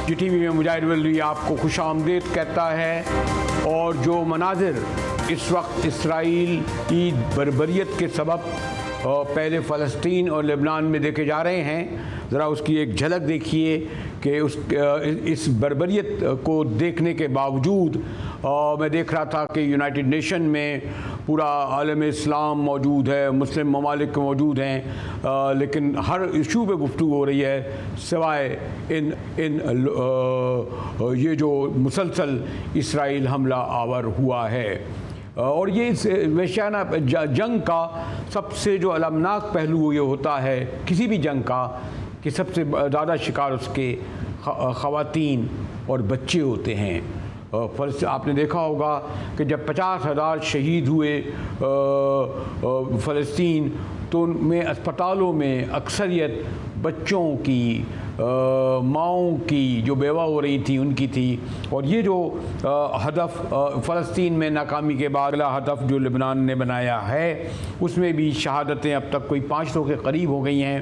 GTV में मुजाहिद वली आपको खुशामदीद कहता है। और जो मनाजिर इस वक्त इसराइल की बर्बरियत के सबब पहले फ़लस्तीन और लेबनान में देखे जा रहे हैं, ज़रा उसकी एक झलक देखिए कि इस बर्बरियत को देखने के बावजूद मैं देख रहा था कि यूनाइटेड नेशन में पूरा आलम इस्लाम मौजूद है, मुस्लिम ममालिक मौजूद हैं, लेकिन हर इशू पे गुफ्तगू हो रही है सिवाय इन ये जो मुसलसल इसराइल हमला आवर हुआ है। और ये इस वैश्याना जंग का सबसे जो अलमनाक पहलू ये होता है किसी भी जंग का कि सबसे ज़्यादा शिकार उसके ख़वातीन और बच्चे होते हैं। आपने देखा होगा कि जब 50,000 शहीद हुए फ़लस्तीन तो उनमें अस्पतालों में अक्सरियत बच्चों की माओं की जो बेवा हो रही थी उनकी थी। और ये जो हदफ फ़लस्तीन में नाकामी के बाद अगला हदफ जो लेबनान ने बनाया है उसमें भी शहादतें अब तक कोई 500 के करीब हो गई हैं,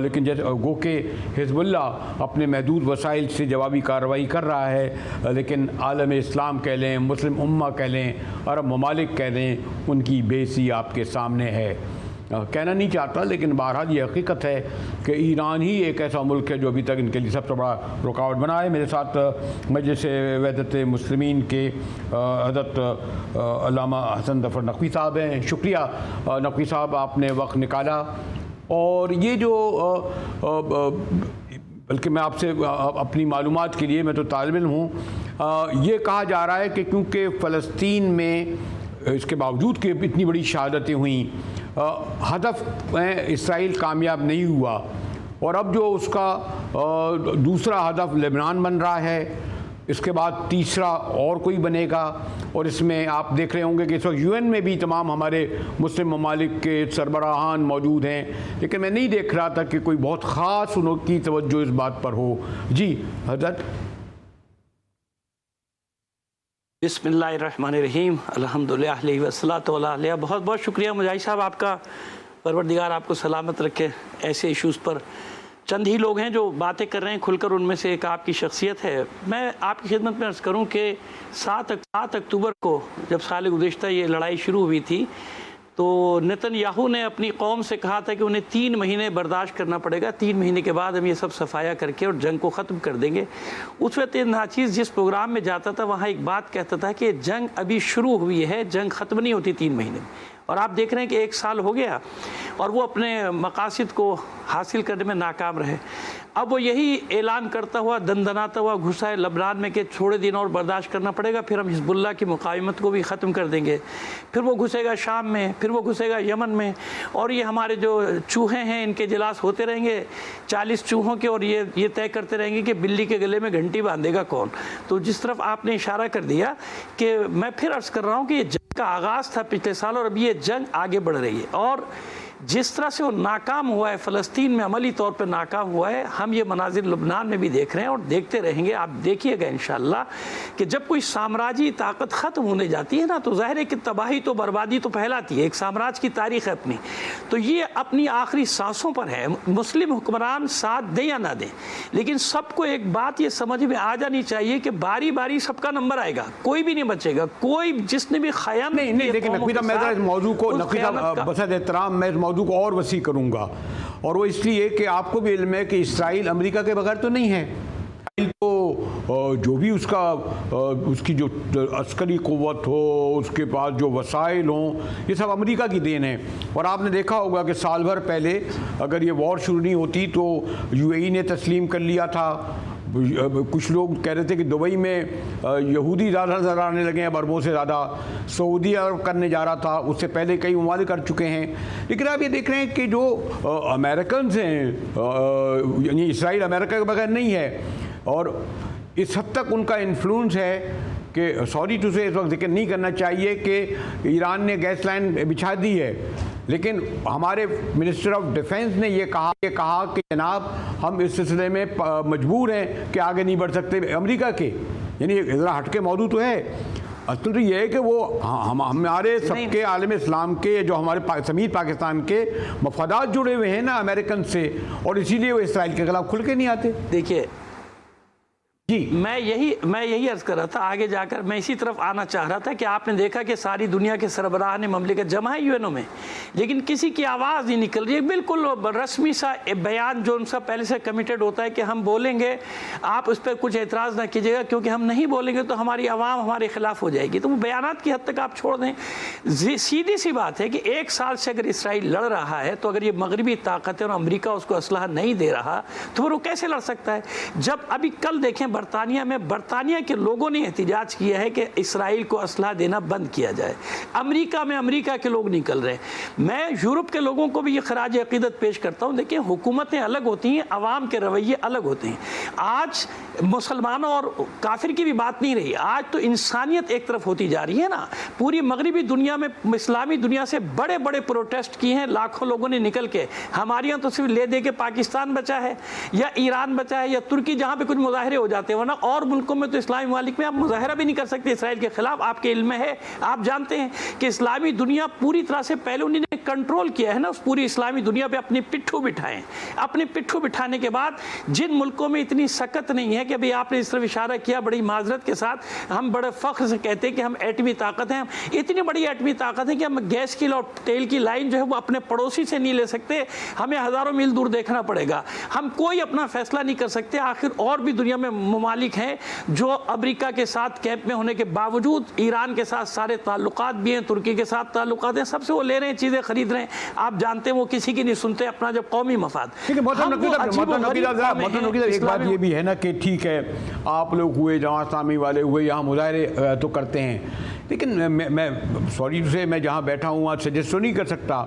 लेकिन जैसे गो के हिज़्बुल्लाह अपने महदूद वसाइल से जवाबी कार्रवाई कर रहा है, लेकिन आलम इस्लाम कह लें, मुस्लिम उम्मा कह लें, अरब ममालिक कह लें, उनकी बेइज्जती आपके सामने है। कहना नहीं चाहता लेकिन बहरहाल ये हकीकत है कि ईरान ही एक ऐसा मुल्क है जो अभी तक इनके लिए सबसे बड़ा रुकावट बना है। मेरे साथ मजलिस वहदत मुस्लिमीन के हज़रत अल्लामा हसन ज़फ़र नक़वी साहब हैं। शुक्रिया नक़वी साहब, आपने वक्त निकाला। और ये जो बल्कि मैं आपसे अपनी मालूमात के लिए, मैं तो तालिब इल्म हूँ, ये कहा जा रहा है कि क्योंकि फ़लस्तीन में इसके बावजूद कि इतनी बड़ी शहादतें हुई हदफ में इसराइल कामयाब नहीं हुआ, और अब जो उसका दूसरा हदफ लेबनान बन रहा है, इसके बाद तीसरा और कोई बनेगा। और इसमें आप देख रहे होंगे कि इस वक्त UN में भी तमाम हमारे मुस्लिम ममालिक के सरबराहान मौजूद हैं, लेकिन मैं नहीं देख रहा था कि कोई बहुत ख़ास उनकी तवज्जो इस बात पर हो। जी हज़रत। बिस्मिल्लाहिर्रहमानिर्रहीम, अल्हम्दुलिल्लाह वस्सलातु अला अलिया। बहुत बहुत शुक्रिया मुजाहिद साहब आपका, परवरदिगार आपको सलामत रखे। ऐसे इशूज़ पर चंद ही लोग हैं जो बातें कर रहे हैं खुलकर, उनमें से एक आपकी शख्सियत है। मैं आपकी खिदमत में अर्ज़ करूं कि 7 अक्टूबर को जब साल गुज़िश्ता ये लड़ाई शुरू हुई थी तो नेतन्याहू ने अपनी कौम से कहा था कि उन्हें 3 महीने बर्दाश्त करना पड़ेगा, 3 महीने के बाद हम ये सब सफाया करके और जंग को ख़त्म कर देंगे। उस वक्त नाचीज़ जिस प्रोग्राम में जाता था वहाँ एक बात कहता था कि जंग अभी शुरू हुई है, जंग ख़त्म नहीं होती 3 महीने में। और आप देख रहे हैं कि 1 साल हो गया और वो अपने मकासद को हासिल करने में नाकाम रहे। अब वो यही ऐलान करता हुआ दंदनाता हुआ घुसा है लबनान में कि थोड़े दिन और बर्दाश्त करना पड़ेगा, फिर हम हिज़्बुल्लाह की मुकाविमत को भी ख़त्म कर देंगे। फिर वो घुसेगा शाम में, फिर वो घुसेगा यमन में, और ये हमारे जो चूहे हैं इनके इजलास होते रहेंगे 40 चूहों के, और ये तय करते रहेंगे कि बिल्ली के गले में घंटी बांधेगा कौन। तो जिस तरफ आपने इशारा कर दिया कि मैं फिर अर्ज़ कर रहा हूँ कि ये जंग का आगाज़ था पिछले साल और अभी ये जंग आगे बढ़ रही है। और जिस तरह से वो नाकाम हुआ है फ़लस्तीन में, अमली तौर पर नाकाम हुआ है, हम ये मनाजिर लुबनान में भी देख रहे हैं और देखते रहेंगे। आप देखिएगा इंशाअल्लाह कि जब कोई साम्राज्य ताकत ख़त्म होने जाती है ना तो ज़ाहिर है कि तबाही तो बर्बादी तो फैलाती है। एक साम्राज्य की तारीख़ है अपनी, तो ये अपनी आखिरी सांसों पर है। मुस्लिम हुक्मरान साथ दें या ना दें, लेकिन सबको एक बात ये समझ में आ जानी चाहिए कि बारी बारी सबका नंबर आएगा, कोई भी नहीं बचेगा। कोई जिसने भी ख़याम नहीं, लेकिन नक़वी साहब मैं इस मौजू को बसत एहतराम मैं इस मौजू को और वसी करूँगा, और वो इसलिए कि आपको भी इल्म है कि इसराइल अमेरिका के बगैर तो नहीं है। तो जो भी उसकी जो अस्करी क़ुव्वत हो, उसके पास जो वसाइल हों, ये सब अमेरिका की देन है। और आपने देखा होगा कि साल भर पहले अगर ये वॉर शुरू नहीं होती तो UAE ने तस्लीम कर लिया था। कुछ लोग कह रहे थे कि दुबई में यहूदी ज़्यादा नज़र आने लगे हैं, अरबों से ज़्यादा सऊदी अरब करने जा रहा था, उससे पहले कई ममालिक कर चुके हैं। लेकिन आप ये देख रहे हैं कि जो अमेरिकन हैं, यानी इसराइल अमेरिका के बगैर नहीं है, और इस हद तक उनका इन्फ्लुएंस है कि सॉरी टू से इस वक्त जिक्र नहीं करना चाहिए कि ईरान ने गैस लाइन बिछा दी है, लेकिन हमारे मिनिस्टर ऑफ डिफेंस ने ये कहा कि जनाब हम इस सिलसिले में मजबूर हैं कि आगे नहीं बढ़ सकते अमेरिका के, यानी ज़रा हटके मौजूद तो है। असल तो ये है कि वो हमारे सबके आलम इस्लाम के जो हमारे समीर पाकिस्तान के मफादात जुड़े हुए हैं ना अमेरिकन से, और इसीलिए वो इसराइल के खिलाफ खुल के नहीं आते। देखिए जी मैं यही अर्ज कर रहा था, आगे जाकर मैं इसी तरफ आना चाह रहा था कि आपने देखा कि सारी दुनिया के सरबराह ने ममलिकत जमा है यूएनओ में, लेकिन किसी की आवाज़ नहीं निकल रही है। बिल्कुल रस्मी सा बयान जो उनका पहले से कमिटेड होता है कि हम बोलेंगे, आप उस पर कुछ एतराज़ ना कीजिएगा, क्योंकि हम नहीं बोलेंगे तो हमारी आवाम हमारे खिलाफ हो जाएगी। तो वो बयानात की हद तक आप छोड़ दें। सीधी सी बात है कि 1 साल से अगर इसराइल लड़ रहा है, तो अगर ये मगरबी ताकत है और अमेरिका उसको असलहा नहीं दे रहा, तो फिर वो कैसे लड़ सकता है? जब अभी कल देखें बरतानिया के लोगों ने एहतिजाज किया है कि इसराइल को असलहा देना बंद किया जाए। अमेरिका में अमेरिका के लोग निकल रहे हैं। मैं यूरोप के लोगों को भी ये खराज अकीदत पेश करता हूँ। देखिए, हुकूमतें अलग होती हैं, अवाम के रवैये अलग होते हैं। आज मुसलमानों और काफिर की भी बात नहीं रही, आज तो इंसानियत एक तरफ होती जा रही है ना। पूरी मगरबी दुनिया में, इस्लामी दुनिया से बड़े बड़े प्रोटेस्ट किए हैं लाखों लोगों ने निकल के। हमारे यहाँ तो सिर्फ ले दे के पाकिस्तान बचा है या ईरान बचा है या तुर्की, जहाँ पे कुछ मुजाहरे हो जाते हैं, वरना और मुल्कों में तो इस्लामी ममालिक में आप मुजाहरा भी नहीं कर सकते इसराइल के खिलाफ। आपके इल्म में है, आप जानते हैं कि इस्लामी दुनिया पूरी तरह से पहले उन्होंने कंट्रोल किया है ना उस पूरी इस्लामी दुनिया पे, अपनी पिट्ठू बिठाएं। अपने पिट्ठू बिठाने के बाद जिन मुल्कों में इतनी सकत नहीं है कि अभी आपने इस तरफ इशारा किया, बड़ी माजरत के साथ हम बड़े फख्र से कहते हैं कि हम एटमी ताकत हैं, इतनी बड़ी एटमी ताकत है कि हम गैस की और तेल की लाइन जो है वो अपने पड़ोसी से नहीं ले सकते, हमें हज़ारों मील दूर देखना पड़ेगा। हम कोई अपना फैसला नहीं कर सकते। आखिर और भी दुनिया में ममालिक हैं जो अमेरिका के साथ कैंप में होने के बावजूद ईरान के साथ सारे ताल्लुकात भी हैं, तुर्की के साथ ताल्लुकात हैं, सबसे वो ले रहे हैं, चीज़ें खरीद रहे हैं। आप जानते हैं वो किसी की नहीं सुनते, अपना जब कौमी मफाद। ठीक है, एक बात ये भी है ना कि ठीक है, आप लोग हुए, जमात इस्लामी वाले हुए, यहाँ मुजाहरे तो करते हैं, लेकिन मैं सॉरी से मैं जहाँ बैठा हूँ वहाँ सजेस्ट तो नहीं कर सकता,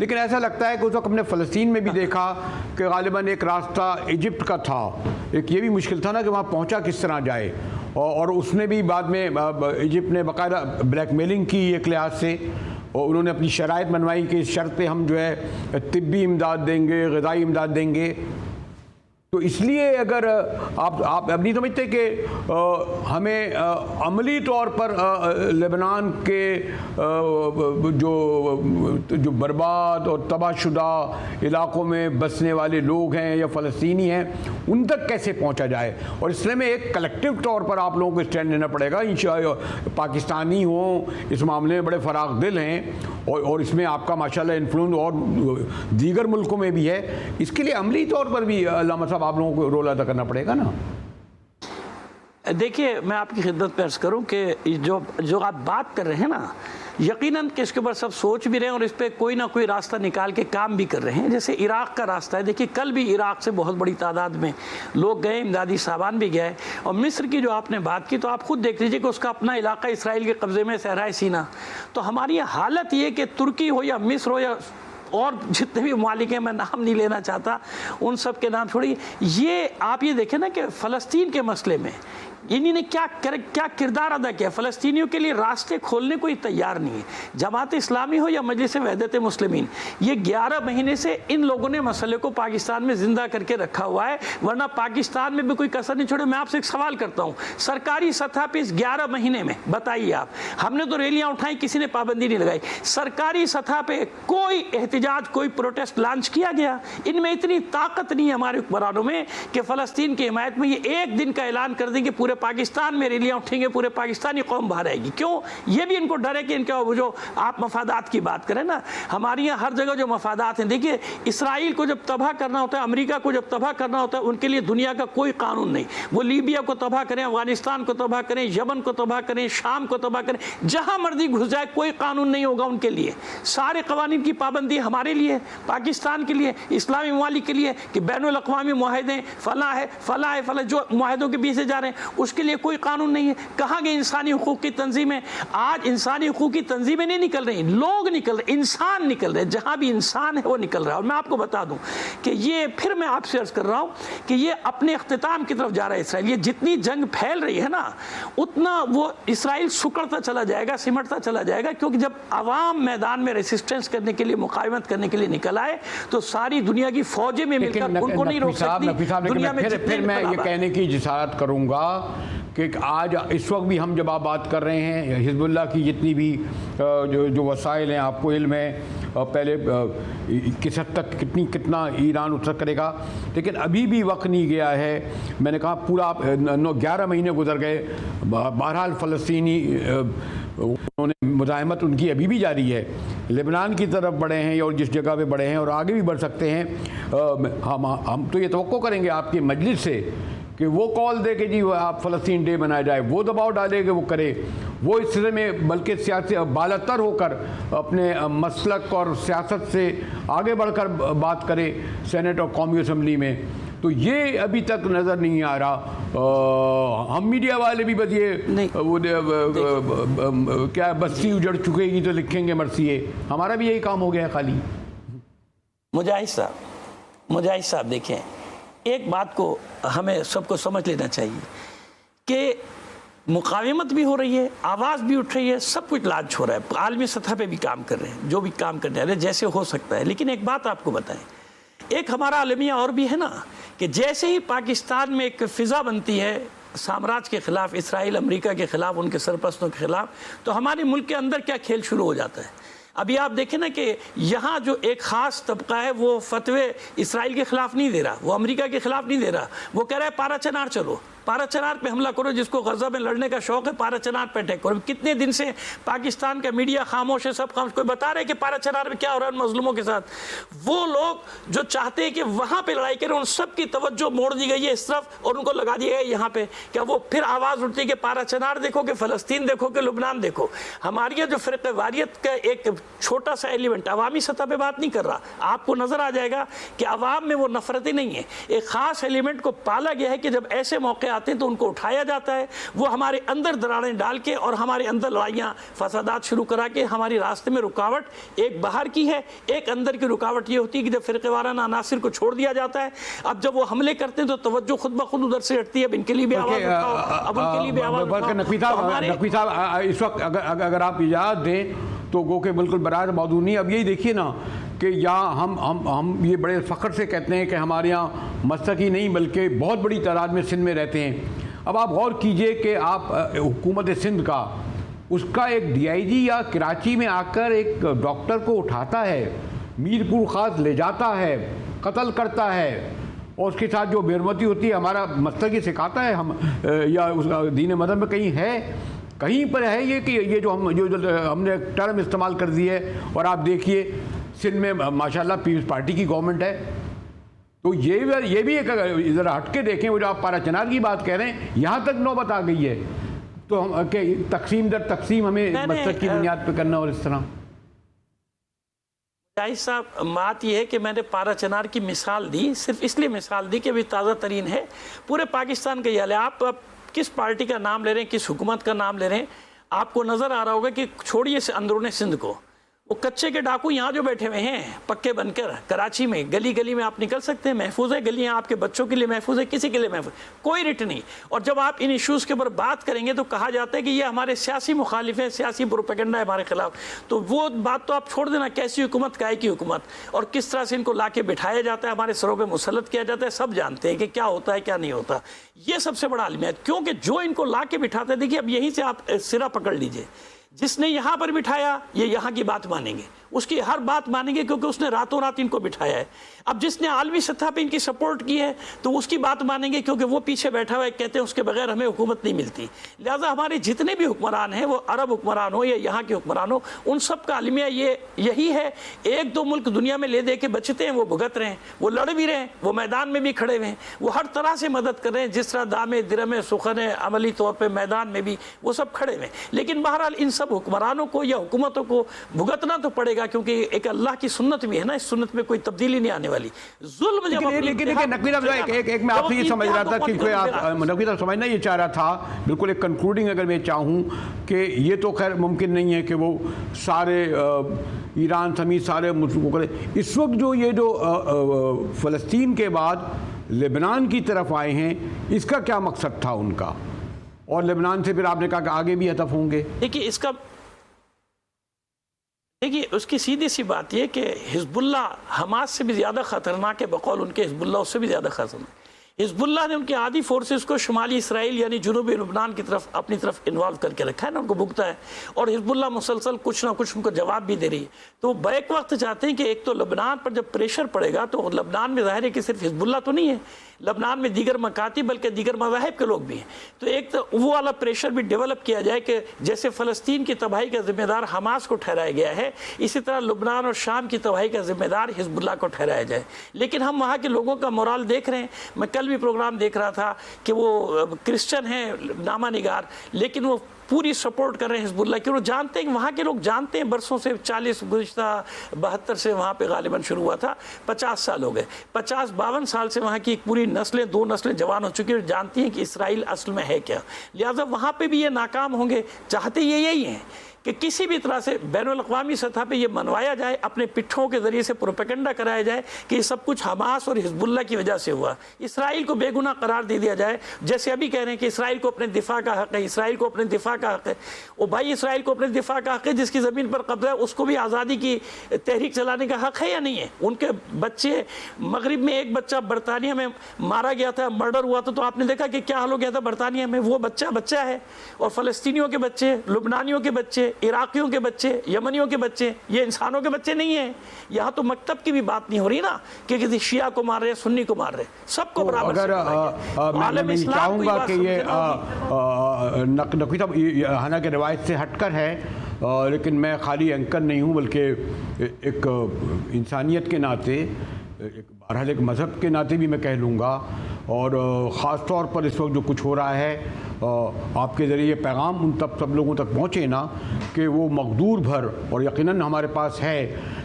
लेकिन ऐसा लगता है कि उस वक्त हमने फ़लस्तीन में भी देखा कि गालिबन एक रास्ता इजिप्ट का था। एक ये भी मुश्किल था ना कि वहाँ पहुँचा किस तरह जाए, और उसने भी बाद में इजिप्ट ने बाकायदा ब्लैकमेलिंग की एक लिहाज से, और उन्होंने अपनी शराइत बनवाई कि इस शर्त पे हम जो है तिब्बी इमदाद देंगे, ग़िज़ाई इमदाद देंगे। तो इसलिए अगर आप अब नहीं समझते कि हमें अमली तौर पर लेबनान के जो बर्बाद और तबाहशुदा इलाक़ों में बसने वाले लोग हैं या फ़लस्तीनी हैं, उन तक कैसे पहुंचा जाए? और इसलिए में एक कलेक्टिव तौर पर आप लोगों को स्टैंड लेना पड़ेगा। इंशाअल्लाह पाकिस्तानी हों इस मामले में बड़े फ़राग दिल हैं, और इसमें आपका माशाल्लाह इन्फ्लुएंस और दीगर मुल्कों में भी है। इसके लिए अमली तौर पर भी अल्लामा साहब आप लोगों को रोल अदा करना पड़ेगा ना। देखिए, मैं आपकी खिदमत में अर्ज़ करूं कि जो आप बात कर रहे हैं ना, यकीनन कि इसके ऊपर सब सोच भी रहे हैं और इस पर कोई ना कोई रास्ता निकाल के काम भी कर रहे हैं। जैसे इराक़ का रास्ता है, देखिए कल भी इराक़ से बहुत बड़ी तादाद में लोग गए, इमदादी सामान भी गए। और मिस्र की जो आपने बात की, तो आप खुद देख लीजिए कि उसका अपना इलाका इसराइल के कब्ज़े में, सहराए सीना। तो हमारी हालत ये कि तुर्की हो या मिस्र हो या और जितने भी मालिक हैं, मैं नाम नहीं लेना चाहता, उन सब के नाम छोड़िए, ये आप ये देखें ना कि फ़लस्तीन के मसले में इन्हीं क्या किरदार अदा किया। फ़लस्तीनियों के लिए रास्ते खोलने को ही तैयार नहीं है। जमात इस्लामी हो या मजलिस वहदत मुस्लिमीन, ये 11 महीने से इन लोगों ने मसले को पाकिस्तान में ज़िंदा करके रखा हुआ है, वरना पाकिस्तान में भी कोई कसर नहीं छोड़े। मैं आपसे एक सवाल करता हूँ, सरकारी सतह पर इस 11 महीने में बताइए आप, हमने तो रैलियाँ उठाई, किसी ने पाबंदी नहीं लगाई, सरकारी सतह पर कोई एहतजाज, कोई प्रोटेस्ट लॉन्च किया गया? इनमें इतनी ताकत नहीं है हमारे हुक्मरानों में कि फ़लस्तीन की हिमायत में ये एक दिन का ऐलान कर देंगे, पूरे पाकिस्तान में रैलियां उठेंगे, पूरे पाकिस्तानी कौम बाहर आएगी। क्यों? ये भी इनको डर है कि इनका वो जो आप मफादात की बात करें ना, हमारे यहाँ हर जगह जो मफादात हैं, देखिए इसराइल को जब तबाह करना होता है, अमेरिका को जब तबाह करना होता है, उनके लिए दुनिया का कोई कानून नहीं। वो लीबिया को तबाह करें, अफगानिस्तान को तबाह करें, यमन को तबाह करें, शाम को तबाह करें, जहाँ मर्जी घुस जाए, कोई कानून नहीं होगा उनके लिए। सारे कवानीन की पाबंदी हमारे लिए, पाकिस्तान के लिए, इस्लामी ममालिक के लिए कि बैनुल अक़वामी मुआहदे फला है फला है फला, जो मुआहदों के बीच से जा रहे हैं उसके लिए कोई कानून नहीं है। कहाँ गए इंसानी हुकूक की तंजीमें? आज इंसानी हुकूक की तंजीमें नहीं निकल रही, लोग निकल रहे, इंसान निकल रहे, जहाँ भी इंसान है वो निकल रहा है। और मैं आपको बता दूं कि ये, फिर मैं आपसे अर्ज कर रहा हूँ कि ये अपने अख्तिताम की तरफ जा रहा है इसराइल। ये जितनी जंग फैल रही है ना, उतना वो इसराइल सुकड़ता चला जाएगा, सिमटता चला जाएगा, क्योंकि जब आवाम मैदान में रेसिस्टेंस करने के लिए, मुकावमत करने के लिए निकल आए, तो सारी दुनिया की फौजें में मिलकर उनको नहीं रोक सकती। फिर मैं ये कहने की जिसारत करूंगा कि आज इस वक्त भी हम जब आप बात कर रहे हैं हिजबुल्लाह की जितनी भी जो वसाइल हैं, आपको इल्म है पहले किस हद तक कितना ईरान उसर करेगा, लेकिन अभी भी वक्त नहीं गया है। मैंने कहा पूरा 11 महीने गुजर गए, बहरहाल फ़लस्तीनी उन्होंने मुज़ाहमत उनकी अभी भी जारी है, लेबनान की तरफ बढ़े हैं और जिस जगह पे बढ़े हैं और आगे भी बढ़ सकते हैं। हम तो ये तवक्को करेंगे आपकी मजलिस से कि वो कॉल दे कि जी आप फ़लस्तीन डे मनाया जाए, वो दबाव डाले कि वो करे, वो इस सिलसिले में बल्कि सियासी बालातर होकर अपने मसलक और सियासत से आगे बढ़कर बात करे सेनेट और कौमी असम्बली में। तो ये अभी तक नज़र नहीं आ रहा। हम मीडिया वाले भी बस ये क्या बस्ती उजड़ चुकेगी तो लिखेंगे मरसिए, हमारा भी यही काम हो गया है खाली। मुजाहिद साहब देखें, एक बात को हमें सबको समझ लेना चाहिए कि मुकाविमत भी हो रही है, आवाज़ भी उठ रही है, सब कुछ लाज हो रहा है, आलमी सतह पे भी काम कर रहे हैं, जो भी काम करने वाले जैसे हो सकता है। लेकिन एक बात आपको बताएं, एक हमारा आलमिया और भी है ना कि जैसे ही पाकिस्तान में एक फ़िज़ा बनती है साम्राज्य के ख़िलाफ़, इसराइल अमेरिका के ख़िलाफ़, उनके सरपरस्तों के ख़िलाफ़, तो हमारे मुल्क के अंदर क्या खेल शुरू हो जाता है। अभी आप देखें ना कि यहाँ जो एक ख़ास तबका है वो फतवे इसराइल के ख़िलाफ़ नहीं दे रहा, वो अमेरिका के ख़िलाफ़ नहीं दे रहा, वो कह रहा है पारा चनार चलो, पारा चनार पे हमला करो, जिसको गज़ा में लड़ने का शौक़ है पारा चनार पे अटैक करो। कितने दिन से पाकिस्तान का मीडिया खामोश है, सब खामोश, कोई बता रहे कि पारा चनार में क्या हो रहा है मजलूमों के साथ। वो लोग जो चाहते हैं कि वहाँ पे लड़ाई करें, उन सब की तवज्जो मोड़ दी गई है इस तरफ और उनको लगा दिया गया यहाँ पे। क्या वो फिर आवाज़ उठती है कि पारा चनार देखो, कि फ़लस्तीन देखो, कि लुबनान देखो। हमारी जो फ़िरक़वारियत का एक छोटा सा एलिमेंट अवामी सतह पर बात नहीं कर रहा, आपको नज़र आ जाएगा कि अवाम में वो नफ़रतें नहीं है, एक ख़ास एलिमेंट को पाला गया है कि जब ऐसे मौके आते हैं तो उनको उठाया जाता है, वो हमारे अंदर दरारें डाल के और हमारे अंदर लड़ाइयाँ फसादात शुरू करा के हमारे रास्ते में रुकावट एक बाहर की है, एक अंदर की रुकावट ये होती है कि जब फ़िरक़ेवाराना अनासिर को छोड़ दिया जाता है, अब जब वो हमले करते हैं तो तवज्जो खुद ब खुद उधर से हटती है। अब इनके लिए भी आवाज़ उठाओ, अब उनके लिए भी आवाज़ उठाओ। नकवी साहब इस वक्त अगर आप इजाज़त दें तो गो के बिल्कुल बराबर मौजूद नहीं। अब यही देखिए ना कि यहाँ हम ये बड़े फ़ख्र से कहते हैं कि हमारे यहाँ मस्तकी नहीं बल्कि बहुत बड़ी तादाद में सिंध में रहते हैं। अब आप गौर कीजिए कि आप हुकूमत सिंध का उसका एक DIG या कराची में आकर एक डॉक्टर को उठाता है, मीरपुर ख़ास ले जाता है, कत्ल करता है और उसके साथ जो बेरमती होती है, हमारा मस्तकी सिखाता है हम या उस दीन मज़हब में कहीं पर है ये कि ये जो हमने टर्म इस्तेमाल कर दी है। और आप देखिए सिंध में माशाल्लाह पीपल्स पार्टी की गवर्नमेंट है, तो ये भी एक ज़रा हट के देखें, वो जो आप पारा चनार की बात कह रहे हैं यहाँ तक नौबत आ गई है, तो हम तकसीम दर तकसीम हमें मस्तक की बुनियाद पे करना। और इस तरह साहब बात यह है कि मैंने पारा चनार की मिसाल दी, सिर्फ इसलिए मिसाल दी कि अभी ताज़ा तरीन है, पूरे पाकिस्तान का हाल है। आप किस पार्टी का नाम ले रहे हैं, किस हुकूमत का नाम ले रहे हैं, आपको नज़र आ रहा होगा कि छोड़िए अंदरूनी सिंध को, वो कच्चे के डाकू यहाँ जो बैठे हुए हैं पक्के बनकर कराची में गली गली में आप निकल सकते हैं, महफूज है, गलियाँ आपके बच्चों के लिए महफूज है, किसी के लिए महफूज, कोई रिट नहीं। और जब आप इन इश्यूज़ के ऊपर बात करेंगे तो कहा जाता है कि ये हमारे सियासी मुखालिफ हैं, सियासी प्रोपेगेंडा है हमारे खिलाफ। तो वो बात तो आप छोड़ देना, कैसी हुकूमत, काय की हुकूमत, और किस तरह से इनको ला के बिठाया जाता है, हमारे सरों पर मुसलत किया जाता है, सब जानते हैं कि क्या होता है क्या नहीं होता। ये सबसे बड़ा आलमिया, क्योंकि जो इनको ला के बिठाते हैं, देखिए अब यहीं से आप सिरा पकड़ लीजिए, जिसने यहाँ पर बिठाया ये यहाँ की बात मानेंगे, उसकी हर बात मानेंगे क्योंकि उसने रातों रात इनको बिठाया है। अब जिसने आलमी सतह पे इनकी सपोर्ट की है तो उसकी बात मानेंगे क्योंकि वो पीछे बैठा हुआ है, कहते हैं उसके बगैर हमें हुकूमत नहीं मिलती। लिहाजा हमारे जितने भी हुक्मरान हैं, वो अरब हुक्मरान हो या यहाँ के हुक्मरान हो, उन सब का आलमिया यही है। एक दो मुल्क दुनिया में ले दे के बचते हैं, वो भुगत रहे हैं, वो लड़ भी रहे हैं, वो मैदान में भी खड़े हुए हैं, वो हर तरह से मदद कर रहे हैं, जिस तरह दामे दिरमे सुखन अमली तौर पर मैदान में भी वो सब खड़े हुए हैं। लेकिन बहरहाल इन सब हुक्मरानों को या हुकूमतों को भुगतना तो पड़ेगा, क्योंकि एक अल्लाह की सुन्नत भी है ना, इस सुन्नत में कोई तब्दीली नहीं आने वाली। जुल्म जब लेकिन नकवी साहब एक मैं आपसे ये समझ रहा था कि कोई आप नकवी साहब समझना ये चाह रहा था, बिल्कुल एक कंक्लूडिंग अगर मैं चाहूँ कि ये तो खैर मुमकिन नहीं है कि वो सारे ईरान समेत सारे मुल्कों को, इस वक्त जो ये जो फ़लस्तीन के बाद लेबनान की तरफ आए हैं, इसका क्या मकसद था उनका, और लेबनान से फिर आपने कहा कि आगे भी हदफ होंगे। देखिए उसकी सीधी सी बात यह कि हिजबुल्लाह हमास से भी ज़्यादा ख़तरनाक है, बकौल उनके हिजबुल्लाह उससे भी ज़्यादा ख़तरनाक। हिजबुल्लाह ने उनके आधी फोर्सेस को शुमाली इसराइल यानी जुनूबी लुबनान की तरफ अपनी तरफ इन्वॉल्व करके रखा है ना, उनको भुगता है। और हिजबुल्लाह मुसलसल कुछ ना कुछ उनको जवाब भी दे रही है। तो बैक वक्त चाहते हैं कि एक तो लबनान पर जब प्रेशर पड़ेगा तो लबनान में जाहिर है कि सिर्फ हिजबुल्लाह तो नहीं है, लबनान में दीगर मकाती बल्कि दीगर मज़ाहिब के लोग भी हैं। तो एक तो वो वाला प्रेशर भी डेवलप किया जाए कि जैसे फ़लस्तीन की तबाही का जिम्मेदार हमास को ठहराया गया है, इसी तरह लुबनान और शाम की तबाही का जिम्मेदार हिजबुल्लाह को ठहराया जाए। लेकिन हम वहाँ के लोगों का मोराल देख रहे हैं। मैं कल भी प्रोग्राम देख रहा था कि वो क्रिश्चियन हैं नामा निगार, लेकिन वो पूरी सपोर्ट कर रहे हैं हिजबुल्लाह की। वो जानते हैं कि वहाँ के लोग जानते हैं, बरसों से 40 गुज़िश्ता 72 से वहाँ पे गालिबन शुरू हुआ था, 50 साल हो गए, 50-52 साल से वहाँ की पूरी नस्लें, 2 नस्लें जवान हो चुकी हैं, जानती हैं कि इसराइल असल में है क्या। लिहाजा वहाँ पे भी ये नाकाम होंगे। चाहते ये यही हैं कि किसी भी तरह से बैनुल-अक़वामी सतह पे ये मनवाया जाए, अपने पिट्ठों के ज़रिए से प्रोपेगेंडा कराया जाए कि ये सब कुछ हमास और हिजबुल्लाह की वजह से हुआ। इसराइल को बेगुनाह करार दे दिया जाए, जैसे अभी कह रहे हैं कि इसराइल को अपने दिफा का हक़ है, इसराइल को अपने दिफा का हक़ है। ओ भाई, इसराइल को अपने दिफा का हक़ है, जिसकी ज़मीन पर कब्ज़ा है उसको भी आज़ादी की तहरीक चलाने का हक़ है या नहीं है? उनके बच्चे, मगरिब में एक बच्चा बरतानिया में मारा गया था, मर्डर हुआ था, तो आपने देखा कि क्या हाल हो गया था बरतानिया में। वो बच्चा है, और फ़लस्तीनियों के बच्चे, लुबनानियों के बच्चे, इराकियों के बच्चे, यमनियों के बच्चे, ये इंसानों के बच्चे नहीं हैं। यहाँ तो मकतब की भी बात नहीं हो रही ना कि किसी शिया को मार रहे, सुन्नी को मार रहे, सबको बराबर। अगर मैं चाहूँगा कि ये नकवी साहब हालांकि रिवायत से हटकर है, लेकिन मैं खाली एंकर नहीं हूँ बल्कि एक इंसानियत के नाते, बहरहाल एक मज़हब के नाते भी मैं कह लूँगा, और ख़ास तौर पर इस वक्त जो कुछ हो रहा है, आपके ज़रिए पैगाम उन तक सब लोगों तक पहुँचे ना कि वो मकदूर भर, और यकीनन हमारे पास है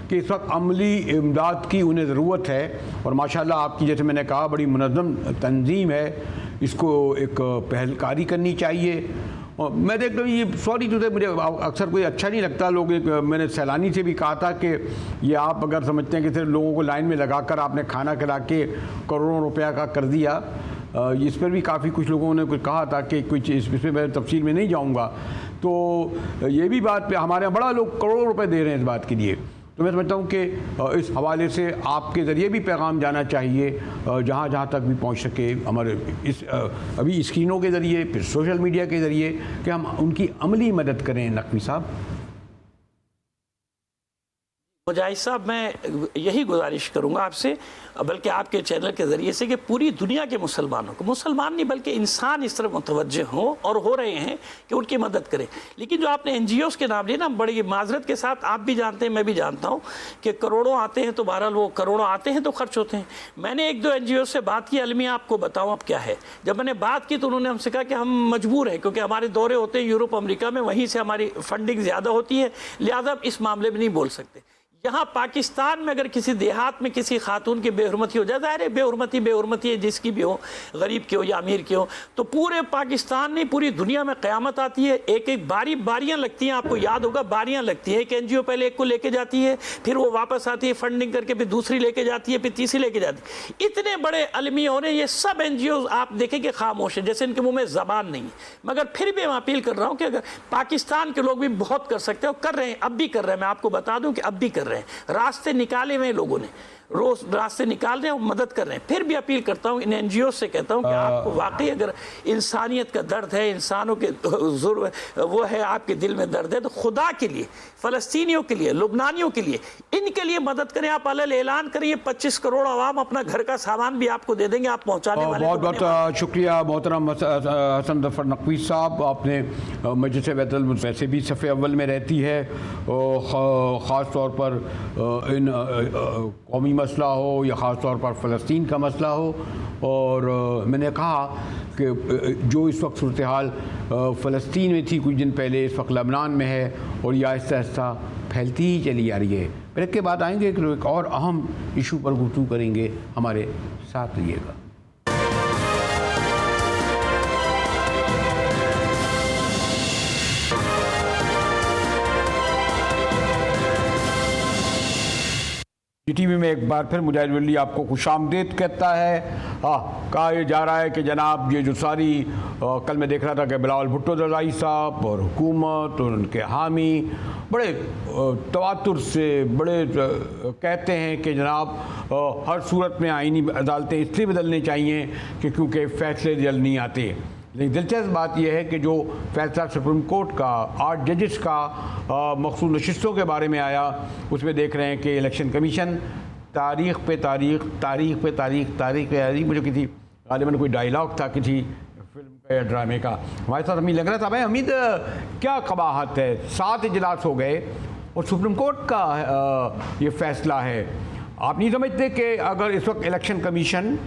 कि इस वक्त अमली इमदाद की उन्हें ज़रूरत है। और माशाल्लाह आपकी, जैसे मैंने कहा, बड़ी मुनज़्ज़म तंजीम है, इसको एक पहलकारी करनी चाहिए। और मैं देखता हूँ ये, सॉरी तुझे, मुझे अक्सर कोई अच्छा नहीं लगता, लोग मैंने सैलानी से भी कहा था कि ये आप अगर समझते हैं कि सिर्फ लोगों को लाइन में लगाकर आपने खाना खिला के करोड़ों रुपया का कर दिया, इस पर भी काफ़ी कुछ लोगों ने कुछ कहा था कि कुछ इसमें मैं तफसील में नहीं जाऊँगा। तो ये भी बात पे हमारे यहाँ बड़ा लोग करोड़ों रुपए दे रहे हैं इस बात के लिए। तो मैं समझता हूँ कि इस हवाले से आपके ज़रिए भी पैगाम जाना चाहिए जहाँ जहाँ तक भी पहुँच सके, हमारे इस अभी स्क्रीनों के ज़रिए, फिर सोशल मीडिया के ज़रिए, कि हम उनकी अमली मदद करें। नकवी साहब, मुजाहिद साहब, मैं यही गुजारिश करूंगा आपसे, बल्कि आपके चैनल के ज़रिए से, कि पूरी दुनिया के मुसलमानों को, मुसलमान नहीं बल्कि इंसान इस तरफ मुतवज्जे हों और हो रहे हैं कि उनकी मदद करें। लेकिन जो आपने NGOs के नाम लिए ना, बड़ी माजरत के साथ, आप भी जानते हैं, मैं भी जानता हूँ कि करोड़ों आते हैं, तो बहरहाल वो करोड़ों आते हैं तो खर्च होते हैं। मैंने 1-2 NGOs से बात की, अलमिया आपको बताऊँ अब क्या है। जब मैंने बात की तो उन्होंने हमसे कहा कि हम मजबूर हैं, क्योंकि हमारे दौरे होते हैं यूरोप अमेरिका में, वहीं से हमारी फंडिंग ज़्यादा होती है, लिहाजा इस मामले में नहीं बोल सकते। यहाँ पाकिस्तान में अगर किसी देहात में किसी खातून की बेहुरमती हो जाए, ज़ाहिर है बेहुरमती है, जिसकी भी हो, गरीब की हो या अमीर की हो, तो पूरे पाकिस्तान में, पूरी दुनिया में क़यामत आती है। एक एक बारियाँ लगती हैं, आपको याद होगा, बारियाँ लगती हैं। एक NGO पहले एक को लेके जाती है, फिर वो वापस आती है फंडिंग करके, फिर दूसरी लेके जाती है, फिर तीसरी लेके जाती है। इतने बड़े अलमी होने, ये सब NGOs आप देखें कि खामोश है, जैसे इनके मुँह में ज़बान नहीं है। मगर फिर भी मैं अपील कर रहा हूँ कि अगर पाकिस्तान के लोग भी बहुत कर सकते हैं, और कर रहे हैं, अब भी कर रहे हैं, मैं आपको बता दूँ कि अब भी कर रहे हैं, रास्ते निकाले हुए लोगों ने, रोज रास्ते निकाल रहे हैं और मदद कर रहे हैं। फिर भी अपील करता हूँ इन NGOs से, कहता हूँ कि आपको वाकई अगर इंसानियत का दर्द है, इंसानों के जुर्म वो है, आपके दिल में दर्द है, तो खुदा के लिए, फ़लस्तीनियों के लिए, लुबनानियों के लिए, इनके लिए मदद करें। आप अलग ऐलान करिए, 25 करोड़ आवाम अपना घर का सामान भी आपको दे देंगे, आप पहुँचाने वाले। बहुत बहुत शुक्रिया मोहतरम हसन ज़फ़र नकवी साहब। आपने मजलिस बैतुल वैसे भी सफ़े अव्वल में रहती है, ख़ास तौर पर इन कौमी मसला हो या ख़ास तौर पर फ़लस्तीन का मसला हो, और मैंने कहा कि जो इस वक्त सूरत हाल फ़लस्तीन में थी कुछ दिन पहले, इस वक्त लबनान में है, और यह आहिस्ता आहिस्ता फैलती ही चली आ रही है। ब्रेक के बाद आएंगे, एक और अहम इशू पर गुफ्तगू करेंगे, हमारे साथ रहिएगा। PTV में एक बार फिर मुजाहिद वली आपको खुशामदीद कहता है। कहा यह जा रहा है कि जनाब ये जो सारी कल मैं देख रहा था कि बिलावल भुट्टो रज़ाई साहब और हुकूमत और उनके हामी बड़े तवातुर से बड़े कहते हैं कि जनाब हर सूरत में आईनी अदालतें इसलिए बदलनी चाहिए कि क्योंकि फ़ैसले जल्द नहीं आते। लेकिन दिलचस्प बात यह है कि जो फैसला सुप्रीम कोर्ट का 8 जजेस का मखसूस नशिस्तों के बारे में आया, उसमें देख रहे हैं कि इलेक्शन कमीशन तारीख पे तारीख मुझे किसी गालिबन कोई डायलॉग था किसी फिल्म का या ड्रामे का, हमारे साथ हमें लग रहा था भाई हमीद क्या कबाहत है, 7 इजलास हो गए और सुप्रीम कोर्ट का ये फैसला है। आप नहीं समझते कि अगर इस वक्त इलेक्शन कमीशन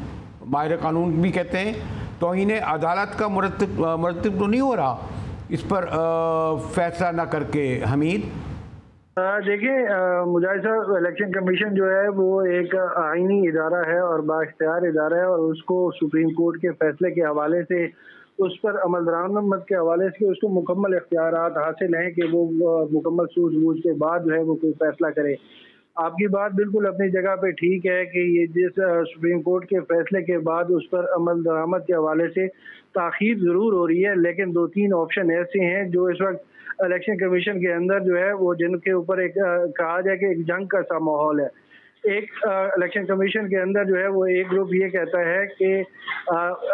माहिर कानून भी कहते हैं तौहीन अदालत का मुरतब तो नहीं हो रहा इस पर फैसला ना करके? हमीद देखिए मुजाहिद साहब, इलेक्शन कमीशन जो है वो एक आईनी इदारा है और बाइख्तियार इदारा है और उसको सुप्रीम कोर्ट के फैसले के हवाले से उस पर अमल दरामद के हवाले से उसको मुकम्मल इख्तियारात हासिल हैं कि वो मुकम्मल सूझबूझ के बाद जो है वो कोई फैसला करे। आपकी बात बिल्कुल अपनी जगह पे ठीक है कि ये जिस सुप्रीम कोर्ट के फैसले के बाद उस पर अमल दरामद के हवाले से ताख़ीर ज़रूर हो रही है, लेकिन 2-3 ऑप्शन ऐसे हैं जो इस वक्त इलेक्शन कमीशन के अंदर जो है वो जिनके ऊपर एक कहा जाए कि एक जंग का सा माहौल है। एक इलेक्शन कमीशन के अंदर जो है वो एक ग्रुप ये कहता है कि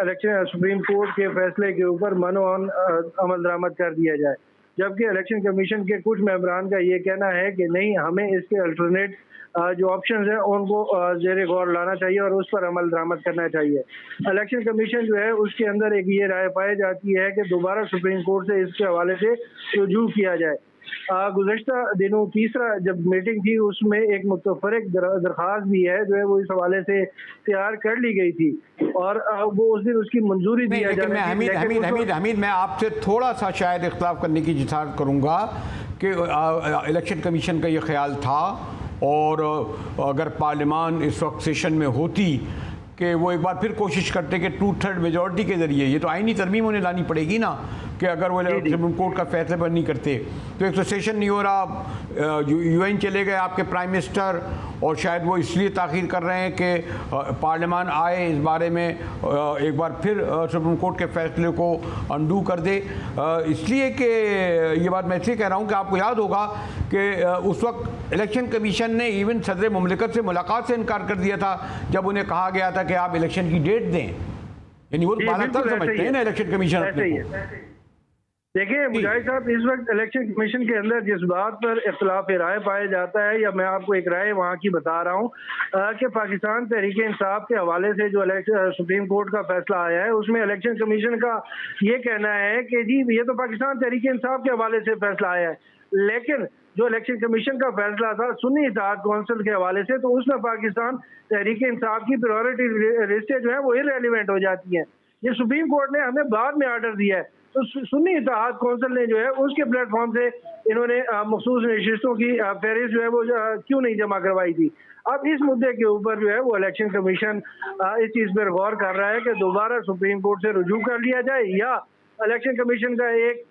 इलेक्शन सुप्रीम कोर्ट के फैसले के ऊपर मनोअन अमल दरामद कर दिया जाए, जबकि इलेक्शन कमीशन के कुछ मेंबरान का ये कहना है कि नहीं, हमें इसके अल्टरनेट जो ऑप्शंस हैं उनको ज़ेरे गौर लाना चाहिए और उस पर अमल दरामद करना चाहिए। इलेक्शन कमीशन जो है उसके अंदर एक ये राय पाई जाती है कि दोबारा सुप्रीम कोर्ट से इसके हवाले से रुजू किया जाए। गुज़श्ता दिनों तीसरा जब मीटिंग थी उसमें एक मुतफरक दरख्वास्त भी है जो है वो इस हवाले से तैयार कर ली गई थी और वो उस दिन उसकी मंजूरी दिया जाए। हमीद मैं आपसे थोड़ा सा शायद इख्तिलाफ करने की जिसारत करूँगा कि इलेक्शन कमीशन का ये ख्याल था और अगर पार्लियामान इस वक्त सेशन में होती कि वो एक बार फिर कोशिश करते कि 2/3 मेजॉरिटी के ज़रिए, ये तो आईनी तरमीम उन्हें लानी पड़ेगी ना कि अगर वो सुप्रीम कोर्ट का फैसले पर नहीं करते तो एक तो सेशन नहीं हो रहा, UN चले गए आपके प्राइम मिनिस्टर और शायद वो इसलिए ताख़ीर कर रहे हैं कि पार्लियामान आए इस बारे में एक बार फिर सुप्रीम कोर्ट के फैसले को अंडू कर दे। इसलिए कि ये बात मैं इसलिए कह रहा हूँ कि आपको याद होगा कि उस वक्त इलेक्शन कमीशन ने इवन सदर मुमलिकत से मुलाकात से इनकार कर दिया था जब उन्हें कहा गया था कि आप इलेक्शन की डेट दें, यानी वो बालातर समझते हैं ना इलेक्शन कमीशन अपने को। देखिए मुजाहिद साहब, इस वक्त इलेक्शन कमीशन के अंदर जिस बात पर इख्तिलाफ राय पाया जाता है, या मैं आपको एक राय वहाँ की बता रहा हूँ कि पाकिस्तान तहरीक इंसाफ के हवाले से जो सुप्रीम कोर्ट का फैसला आया है उसमें इलेक्शन कमीशन का ये कहना है कि जी ये तो पाकिस्तान तहरीक इंसाफ के हवाले से फैसला आया है, लेकिन जो इलेक्शन कमीशन का फैसला था सुन्नी इत्तेहाद कौंसिल के हवाले से, तो उसमें पाकिस्तान तहरीक इंसाफ की प्रायोरिटी लिस्टें जो है वो इररेलेवेंट हो जाती हैं। ये सुप्रीम कोर्ट ने हमें बाद में आर्डर दिया है, तो सुन्नी इत्तेहाद कौंसिल ने जो है उसके प्लेटफॉर्म से इन्होंने मखसूस नशिस्तों की फहरिस्त जो है वो क्यों नहीं जमा करवाई थी। अब इस मुद्दे के ऊपर जो है वो इलेक्शन कमीशन इस चीज़ पर गौर कर रहा है कि दोबारा सुप्रीम कोर्ट से रुजू कर लिया जाए, या इलेक्शन कमीशन का एक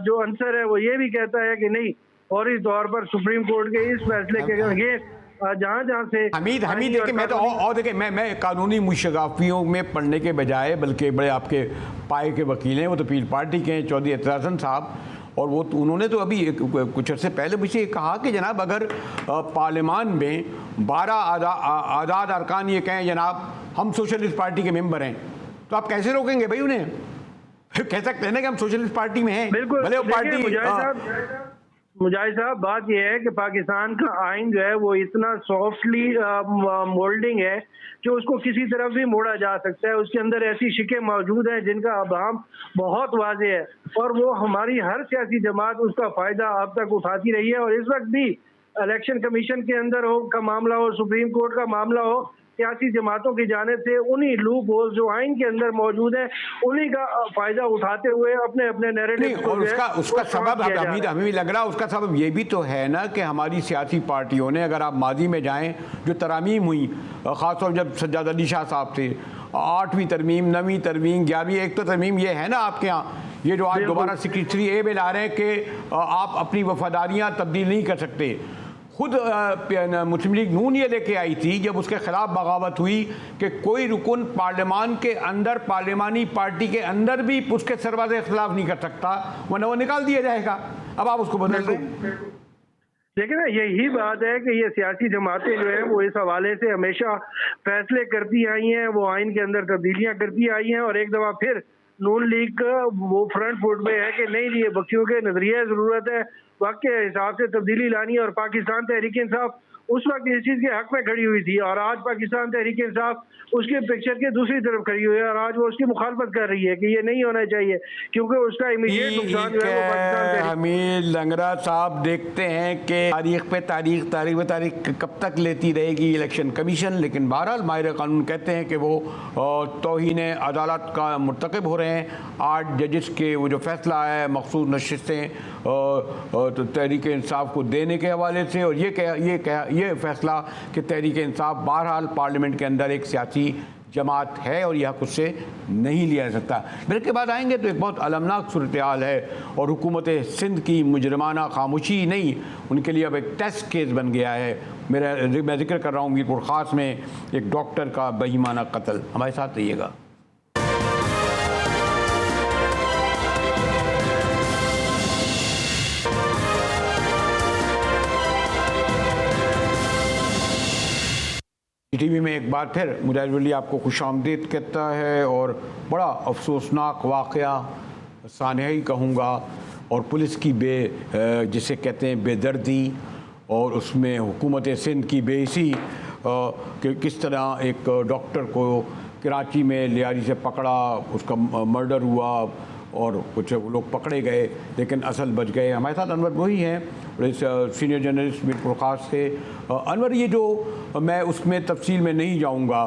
जो आंसर है वो ये भी कहता है कि नहीं, फौरी तौर पर सुप्रीम कोर्ट के इस फैसले के अगेंस्ट जहाँ से हमीद देखिए मैं तो और देखिए मैं कानूनी मुशगाफियों में पढ़ने के बजाय बल्कि बड़े आपके पाए के वकील हैं, वो तो पील पार्टी के हैं चौधरी एतराज हसन साहब, और वो उन्होंने तो अभी कुछ अर्से पहले मुझे कहा कि जनाब अगर पार्लियामान में 12 आज़ाद अरकान ये कहें जनाब हम सोशलिस्ट पार्टी के मेंबर हैं, तो आप कैसे रोकेंगे भाई उन्हें? कह सकते हैं ना कि हम सोशलिस्ट पार्टी में हैं, भले वो पार्टी। मुजाहिद साहब, बात यह है कि पाकिस्तान का आइन जो है वो इतना सॉफ्टली मोल्डिंग है कि उसको किसी तरफ भी मोड़ा जा सकता है। उसके अंदर ऐसी शिकें मौजूद हैं जिनका अभाम बहुत वाज़ेह है और वो हमारी हर सियासी जमात उसका फ़ायदा अब तक उठाती रही है। और इस वक्त भी इलेक्शन कमीशन के अंदर हो का मामला हो, सुप्रीम कोर्ट का मामला हो, सियासी जमातों की जानिब से उन्हीं लूप होल्स जो आइन के अंदर मौजूद है उन्हीं का फायदा उठाते हुए अपने अपने नैरेटिव को उसका सबब हमें भी लग रहा है, उसका सबब ये भी तो है ना कि हमारी सियासी पार्टियों ने, अगर आप माजी में जाएं जो तरामीम हुई ख़ासतौर जब सज्जाद अली शाह साहब थे, 8वीं तरमीम, 9वीं तरमीम, 11वीं, एक तो तरमीम ये है ना आपके यहाँ, ये जो आज दोबारा 63A में ला रहे हैं कि आप अपनी वफादारियाँ तब्दील नहीं कर सकते। खुद मुस्लिम लीग नून ये लेके आई थी जब उसके खिलाफ बगावत हुई कि कोई रुकन पार्लियामान के अंदर, पार्लियामानी पार्टी के अंदर भी उसके सरवाजे खिलाफ नहीं कर सकता, वरना वो निकाल दिया जाएगा। अब आप उसको बदल दें। देखिए ना, यही बात है कि ये सियासी जमातें जो है वो इस हवाले से हमेशा फैसले करती आई हैं, वो आइन के अंदर तब्दीलियां करती आई हैं, और एक दफा फिर नून लीग का वो फ्रंट फुट में है कि नहीं, ये बच्चियों के नजरिए जरूरत है, वक्त के हिसाब से तब्दीली लानी है। और पाकिस्तान तहरीक इंसाफ उस वक्त इस चीज के हक में खड़ी हुई थी, और आज पाकिस्तान तहरीक इंसाफ उसके पिक्चर के दूसरी तरफ खड़ी हुई है, और आज वो उसकी मुखालफत कर रही है कि ये नहीं होना चाहिए, क्योंकि उसका इमीडिएट नुकसान जो है वो पाकिस्तान हमीद लंगरा साहब देखते हैं कि तारीख पे तारीख कब तक लेती रहेगी इलेक्शन कमीशन। लेकिन बहरहाल माहिर कानून कहते हैं कि वो तौहीन अदालत का मुर्तकब हो रहे हैं। 8 जजेस के वो जो फैसला है मखसूस नशिस्तें तो तहरीक इंसाफ को देने के हवाले से, और ये फैसला कि तहरीक इंसाफ बहरहाल पार्लियामेंट के अंदर एक सियासी जमात है और यह कुछ से नहीं लिया जा सकता। ब्रेक के बाद आएंगे तो एक बहुत अलमनाक सूरत हाल है, और हुकूमत सिंध की मुजरमाना खामोशी नहीं, उनके लिए अब एक टेस्ट केस बन गया है। मैं जिक्र कर रहा हूँ मीरपुर ख़ास में एक डॉक्टर का बेईमाना कत्ल। हमारे साथ रहिएगा। टीवी में एक बार फिर मुजाहिद वली आपको खुशामदीद कहता है, और बड़ा अफसोसनाक वाक़या सानही कहूँगा, और पुलिस की जिसे कहते हैं बेदर्दी, और उसमें हुकूमत सिंध की बेइसी कि किस तरह एक डॉक्टर को कराची में लियारी से पकड़ा, उसका मर्डर हुआ और कुछ लोग पकड़े गए लेकिन असल बच गए। हमारे साथ अनवर वही हैं, सीनियर जर्नलिस्ट मीरपुर ख़ास से। अनवर, ये जो मैं उसमें तफसील में नहीं जाऊंगा,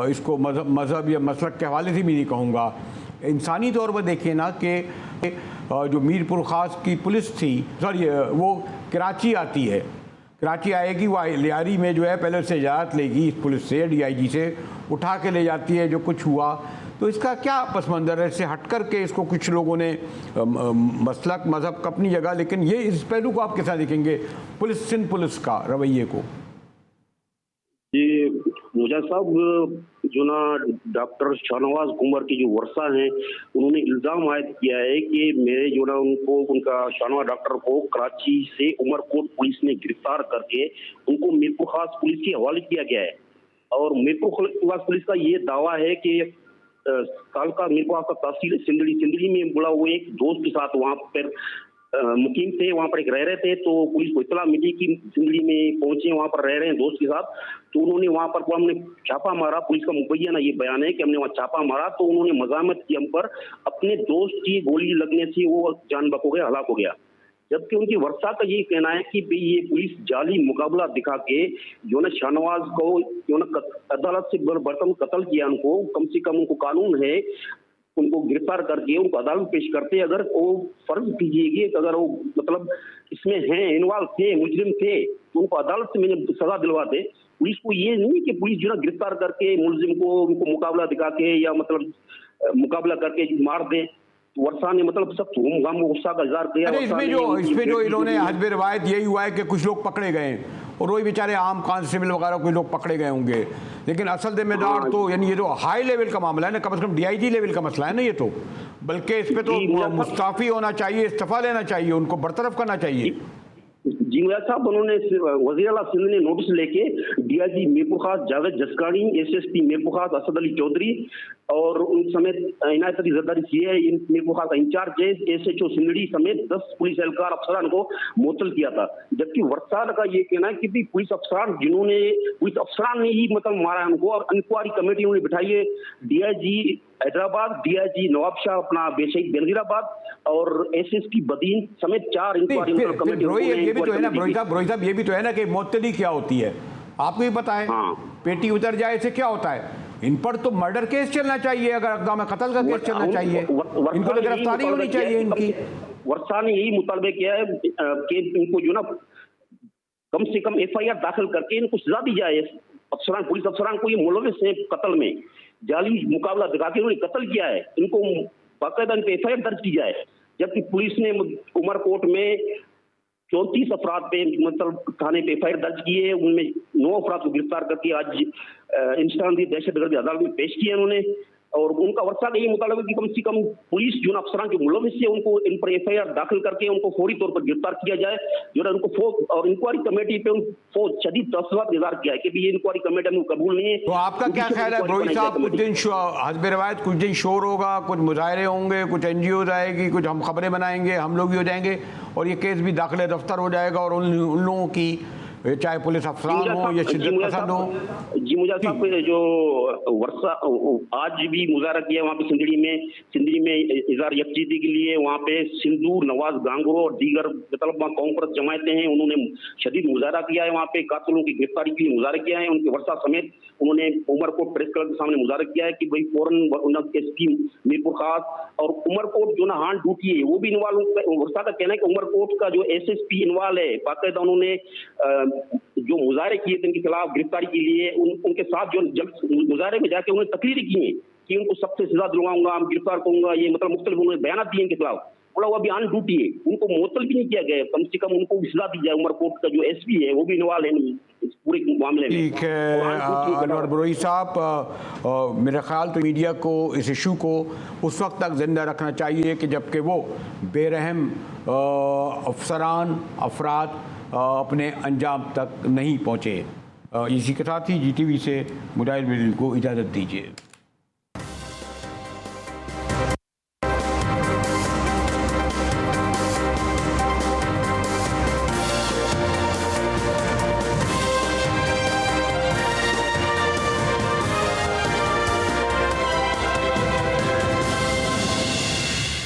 इसको मज़हब या मसलक के हवाले से भी नहीं कहूँगा, इंसानी तौर पर देखिए ना कि जो मीरपुर ख़ास की पुलिस थी, सॉरी वो कराची आती है, कराची आएगी, वो लियारी में जो है पहले से इजाज़त लेगी इस पुलिस से, DIG से, उठा के ले जाती है जो कुछ हुआ। तो इसका क्या पस मंज़र है? इससे हट कर के इसको कुछ लोगों ने मसलक मज़हब का अपनी जगह, लेकिन ये इस पहलू को आप कैसा देखेंगे सिंध पुलिस का रवैये को? जी मुजाहिद साहब, जो ना डॉक्टर शाहनवाज कुमर की जो वर्षा हैं, उन्होंने इल्ज़ाम आयद किया है कि मेरे जो ना उनका शाहनवाज डॉक्टर को कराची से उमरकोट पुलिस ने गिरफ्तार करके उनको मीरपुर खास पुलिस के हवाले किया गया है। और मीरपुर खास पुलिस का ये दावा है कि कालका मीरपुर खास का तहसील सिंदड़ी में बुला हुए एक दोस्त के साथ वहाँ पर मुकीम थे, वहाँ पर एक रह रहे थे, तो पुलिस को इतला मिली कि सिंदड़ी में पहुंचे, वहाँ पर रह रहे हैं दोस्त के साथ। तो उन्होंने वहाँ पर हमने छापा मारा, पुलिस का मुबैना ये बयान है कि हमने वहाँ छापा मारा, तो उन्होंने मजामत की हम पर, अपने दोस्त की गोली लगने से वो जान बक हो गया, हलाक हो गया। जबकि उनकी वर्षा का ये कहना है कि भाई ये पुलिस जाली मुकाबला दिखा के जो ना शाहनवाज को जो ना अदालत से बर्तन कत्ल किया, उनको कम से कम उनको कानून है उनको गिरफ्तार करके उनको अदालत पेश करते। अगर वो फर्ज कीजिएगी अगर वो मतलब इसमें हैं, इन्वॉल्व थे, मुजरिम थे, तो उनको अदालत से मैंने सजा दिलवाते। पुलिस को ये नहीं कि पुलिस जो ना गिरफ्तार करके मुलजिम को उनको मुकाबला दिखा के या मतलब मुकाबला करके मार दे। वर्षा ने मतलब सब गम गुस्सा का इजहार किया। इसमें जो इन्होंने हस्बे रिवायत यही हुआ है कि कुछ लोग पकड़े गए और वही बेचारे आम कांस्टेबल वगैरह कोई लोग पकड़े गए होंगे, लेकिन असल जिम्मेदार तो यानी ये जो हाई लेवल का मामला है ना, कम से कम DIG लेवल का मसला है ना ये तो, बल्कि इस पे तो मुस्ताफी होना चाहिए, इस्तीफा लेना चाहिए, उनको बरतरफ करना चाहिए। जी मुजाहिद साहब, उन्होंने वज़ीर आला सिंध ने नोटिस लेके DIG मीरपुर खास जावेद जसकानी, SSP मीरपुर खास असद अली चौधरी और उन समेत इनायत अली जरदारी CI मीरपुर खास इंचार्ज SHO सिंदड़ी समेत 10 पुलिस एहलकार अफसरान को मुअत्तल किया था। जबकि वर्षा का ये कहना है कि भी पुलिस अफसरान ने ही मतलब मारा उनको, और इंक्वायरी कमेटी उन्होंने बिठाई है। DIG हैदराबाद, DIG नवाबशाह अपना बेशक बेनजीराबाद और SSP बदीन समेत 4 इंक्वायरी कमेटी। ये भी तो है ना ब्रोई साहब, ये भी तो है ना कि मुअत्तली क्या होती है, आपको भी पता है। पेटी उतर जाए से क्या होता है, इन पर तो मर्डर केस चलना चाहिए, अगर अक़दाम कत्ल का केस चलना चाहिए, इनको तो गिरफ्तारी होनी चाहिए इनकी। वर्षा ने यही मुतालबे किया है कि इनको जो ना कम से कम FIR दाखिल करके इनको सजा दी जाए। अफसरान, पुलिस अफसरान को ये मुलविस है कत्ल में, जाली मुकाबला दिखा के उन्होंने कत्ल किया है, इनको बाकायदा इन पे FIR दर्ज की जाए। जबकि पुलिस ने उमरकोट में 34 अफराद पे मतलब थाने पे एफआईआर दर्ज की है, उनमें 9 अफराद को गिरफ्तार करके आज इंस्टानी दहशतगर्दी अदालत में पेश किया उन्होंने। और उनका वर्षा का ये मुतालबा है कि कम से कम पुलिस जो अफसरान के मुलविस है उनको इन पर एफआईआर दाखिल करके उनको फौरी तौर पर गिरफ्तार किया जाए। जो है उनको और इंक्वायरी कमेटी पे उनको शदीद तफसीलात इज़हार किया है कि भी ये इंक्वायरी कमेटी में कबूल नहीं है। तो आपका क्या ख्याल है ब्रोई साहब, कुछ दिन हस्ब रिवायत कुछ दिन शोर होगा, कुछ मुजाहरे होंगे, कुछ NGOs आएगी, कुछ हम खबरें बनाएंगे, हम लोग भी हो जाएंगे और ये केस भी दाखिल दफ्तर हो जाएगा और उन लोगों की चाहे पुलिस अफसरान हो या शिद्दत पसंद हो। जी मुझे साहब जो वर्षा आज भी मुजाहरा किया वहाँ पे सिंदड़ी में इजहार यकजहती के लिए वहाँ पे सिंधु नवाज गांगुरो और दीगर मतलब कांग्रेस जमायतें हैं, उन्होंने शदीद मुजाहरा किया है। वहाँ पे कातिलों की गिरफ्तारी के लिए मुजाहरा किया है। उनके वर्षा समेत उन्होंने उमरकोट प्रेस क्लब के सामने मुजाहरा किया है कि भाई फौरन SP मीरपुर खास और उमरकोट जो ना हान ड्यूटी है वो भी इन्वॉल्व। वर्षा का कहना है कि उमरकोट का जो SSP इन्वॉल्व है, बाकायदा उन्होंने जो मुजाहरे किए थे उनके खिलाफ गिरफ्तारी के लिए उनके साथ जो जब मुजाहरे में जाके उन्होंने तकरीरें की हैं कि उनको सबसे सजा दिलवाऊंगा, हम गिरफ्तार करूंगा, ये मतलब मुख्तलिफ उन्होंने बयान दिए इनके खिलाफ। बोला वो अभी ऑन ड्यूटी है, उनको मुअत्तल भी नहीं किया गया, कम से कम उनको सजा दी जाए। उमरकोट का जो SP है वो भी इन्वॉल्व है इस पूरे मामले में। ठीक है अनवर ब्रोई साहब, मेरा ख्याल तो मीडिया को इस इशू को उस वक्त तक जिंदा रखना चाहिए कि जबकि वो बेरहम अफसरान अफराद अपने अंजाम तक नहीं पहुँचे। इसी के साथ ही GTV से मुजाहिद बिल को इजाज़त दीजिए।